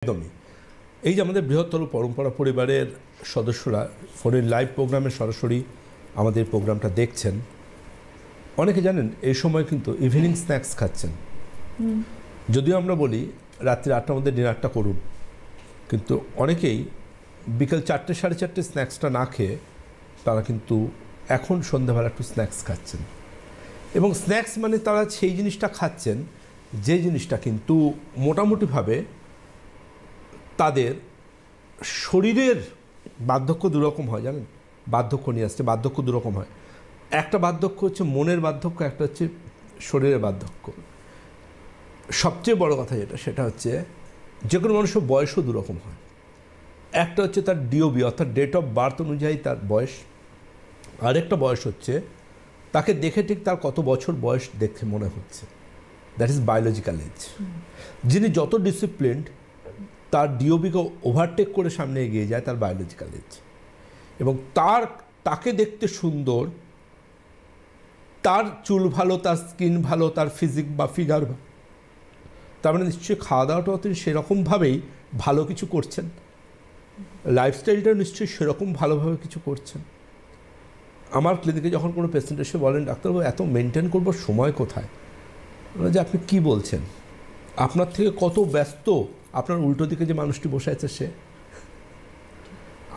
একদমই এই যে আমাদের বৃহত্তর পরম্পরা পরিবারের সদস্যরা ফোনের লাইভ প্রোগ্রামে সরাসরি আমাদের প্রোগ্রামটা দেখছেন, অনেকে জানেন এই সময় কিন্তু ইভিনিং স্ন্যাক্স খাচ্ছেন। যদিও আমরা বলি রাত্রি 8টার মধ্যে ডিনারটা করুন, কিন্তু অনেকেই বিকেল 4টে সাড়ে 4টে স্ন্যাক্সটা না খেয়ে তারা কিন্তু এখন সন্ধ্যাবেলা একটু স্ন্যাক্স খাচ্ছেন। এবং স্ন্যাক্স মানে তারা সেই জিনিসটা খাচ্ছেন যে জিনিসটা কিন্তু মোটামুটিভাবে তাদের শরীরের বার্ধক্য দুরকম হয়। জানেন, বার্ধক্য নিয়ে আসছে, বার্ধক্য দুরকম হয়। একটা বার্ধক্য হচ্ছে মনের বার্ধক্য, একটা হচ্ছে শরীরের বার্ধক্য। সবচেয়ে বড় কথা যেটা, সেটা হচ্ছে যে কোনো মানুষের বয়সও দুরকম হয়। একটা হচ্ছে তার ডিওবি অর্থাৎ ডেট অফ বার্থ অনুযায়ী তার বয়স, আরেকটা বয়স হচ্ছে তাকে দেখে ঠিক তার কত বছর বয়স দেখে মনে হচ্ছে, দ্যাট ইজ বায়োলজিক্যাল এজ। যিনি যত ডিসিপ্লিনড তার ডিওবিকে ওভারটেক করে সামনে এগিয়ে যায় তার বায়োলজিক্যাল এজ। এবং তাকে দেখতে সুন্দর, তার চুল ভালো, তার স্কিন ভালো, তার ফিজিক বা ফিগার ভালো, তার মানে নিশ্চয়ই খাওয়া দাওয়াটাও তিনি সেরকমভাবেই ভালো কিছু করছেন, লাইফস্টাইলটাও নিশ্চয়ই সেরকম ভালোভাবে কিছু করছেন। আমার ক্লিনিকে যখন কোনো পেশেন্ট এসে বলেন, ডাক্তারবাবু এত মেনটেন করবার সময় কোথায়, যে আপনি কি বলছেন, আপনার থেকে কত ব্যস্ত আপনার উল্টো দিকে যে মানুষটি বসে আছে সে।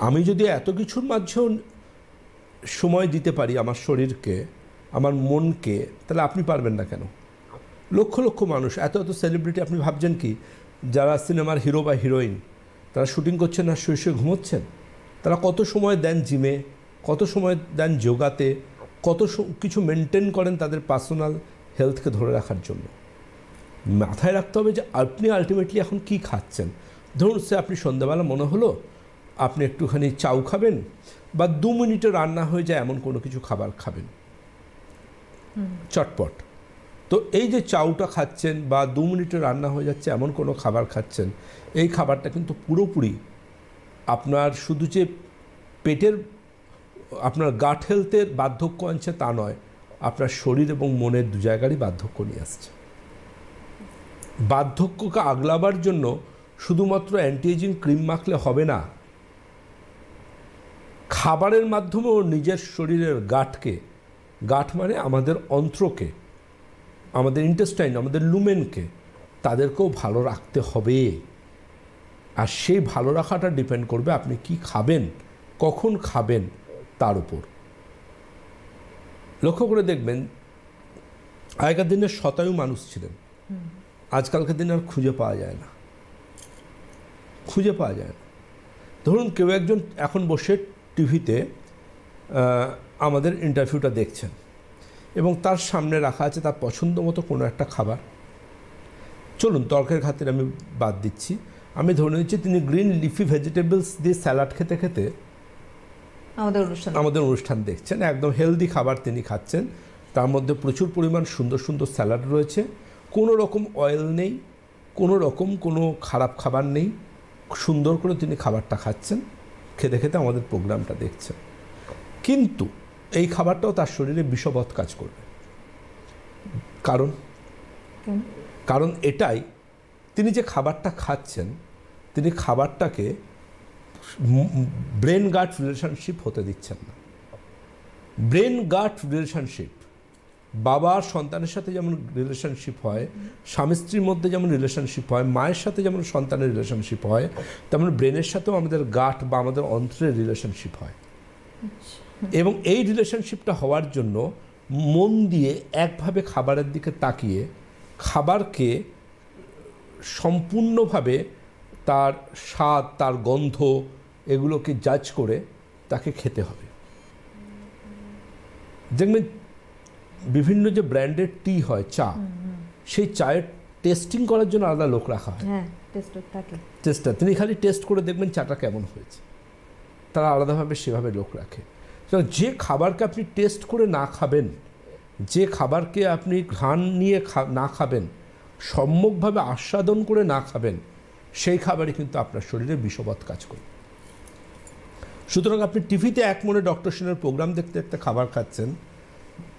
আমি যদি এত কিছুর মাঝেও সময় দিতে পারি আমার শরীরকে, আমার মনকে, তাহলে আপনি পারবেন না কেন? লক্ষ লক্ষ মানুষ, এত এত সেলিব্রিটি, আপনি ভাবছেন কি যারা সিনেমার হিরো বা হিরোইন তারা শুটিং করছেন না শুয়ে শুয়ে ঘুমোচ্ছেন? তারা কত সময় দেন জিমে, কত সময় দেন যোগাতে, কত কিছু মেনটেন করেন তাদের পার্সোনাল হেলথকে ধরে রাখার জন্য। মাথায় রাখতে হবে যে আপনি আলটিমেটলি এখন কি খাচ্ছেন। ধরুন সে আপনি সন্ধ্যাবেলা মনে হলো আপনি একটুখানি চাউ খাবেন বা 2 মিনিটে রান্না হয়ে যায় এমন কোনো কিছু খাবার খাবেন চটপট। তো এই যে চাউটা খাচ্ছেন বা 2 মিনিটে রান্না হয়ে যাচ্ছে এমন কোনো খাবার খাচ্ছেন, এই খাবারটা কিন্তু পুরোপুরি আপনার শুধু যে পেটের আপনার গাট হেলথের বার্ধক্য আনছে তা নয়, আপনার শরীর এবং মনের দু জায়গারই বার্ধক্য নিয়ে আসছে। বার্ধক্যকে আগলাবার জন্য শুধুমাত্র অ্যান্টি এজিং ক্রিম মাখলে হবে না, খাবারের মাধ্যমেও নিজের শরীরের গাটকে, গাট মানে আমাদের অন্ত্রকে, আমাদের ইন্টেস্টাইন, আমাদের লুমেনকে, তাদেরকেও ভালো রাখতে হবে। আর সেই ভালো রাখাটা ডিপেন্ড করবে আপনি কি খাবেন, কখন খাবেন তার উপর। লক্ষ্য করে দেখবেন আগেকার দিনে শতায়ু মানুষ ছিলেন, আজকালকার দিনে আর খুঁজে পাওয়া যায় না, খুঁজে পাওয়া যায় না। ধরুন কেউ একজন এখন বসে টিভিতে আমাদের ইন্টারভিউটা দেখছেন এবং তার সামনে রাখা আছে তার পছন্দ মতো কোনো একটা খাবার। চলুন তর্কের খাতিরে আমি বাদ দিচ্ছি, আমি ধরে নিচ্ছি তিনি গ্রিন লিফি ভেজিটেবলস দিয়ে স্যালাড খেতে খেতে আমাদের অনুষ্ঠান দেখছেন। একদম হেলদি খাবার তিনি খাচ্ছেন, তার মধ্যে প্রচুর পরিমাণ সুন্দর সুন্দর স্যালাড রয়েছে, কোনো রকম অয়েল নেই, কোনো রকম কোনো খারাপ খাবার নেই, সুন্দর করে তিনি খাবারটা খাচ্ছেন, খেতে খেতে আমাদের প্রোগ্রামটা দেখছেন। কিন্তু এই খাবারটাও তার শরীরে বিষবৎ কাজ করবে। কারণ এটাই, তিনি যে খাবারটা খাচ্ছেন তিনি খাবারটাকে ব্রেন গাট রিলেশনশিপ হতে দিচ্ছেন না। ব্রেন গাট রিলেশনশিপ বাবার সন্তানের সাথে যেমন রিলেশনশিপ হয়, স্বামী স্ত্রীর মধ্যে যেমন রিলেশনশিপ হয়, মায়ের সাথে যেমন সন্তানের রিলেশনশিপ হয়, তেমন ব্রেনের সাথেও আমাদের গাট বা আমাদের অন্ত্রের রিলেশনশিপ হয়। এবং এই রিলেশনশিপটা হওয়ার জন্য মন দিয়ে একভাবে খাবারের দিকে তাকিয়ে খাবারকে সম্পূর্ণভাবে তার স্বাদ, তার গন্ধ, এগুলোকে জাজ করে তাকে খেতে হবে। দেখবেন বিভিন্ন যে ব্র্যান্ডের টি হয়, চা, সেই চায়ের টেস্টিং করার জন্য আলাদা লোক রাখা হয়, টেস্টার। তিনি খালি টেস্ট করে দেখবেন চাটা কেমন হয়েছে, তারা আলাদাভাবে সেভাবে লোক রাখে। যে খাবারকে আপনি টেস্ট করে না খাবেন, যে খাবারকে আপনি ঘ্রাণ নিয়ে না খাবেন, সম্যকভাবে আস্বাদন করে না খাবেন, সেই খাবারই কিন্তু আপনার শরীরে বিষবৎ কাজ করবে। সুতরাং আপনি টিভিতে এক মনে ডক্টর সেনের প্রোগ্রাম দেখতে দেখতে খাবার খাচ্ছেন,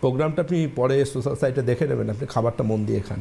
প্রোগ্রামটা আপনি পরে সোশ্যাল সাইটে দেখে নেবেন, আপনি খাবারটা মন দিয়ে খান।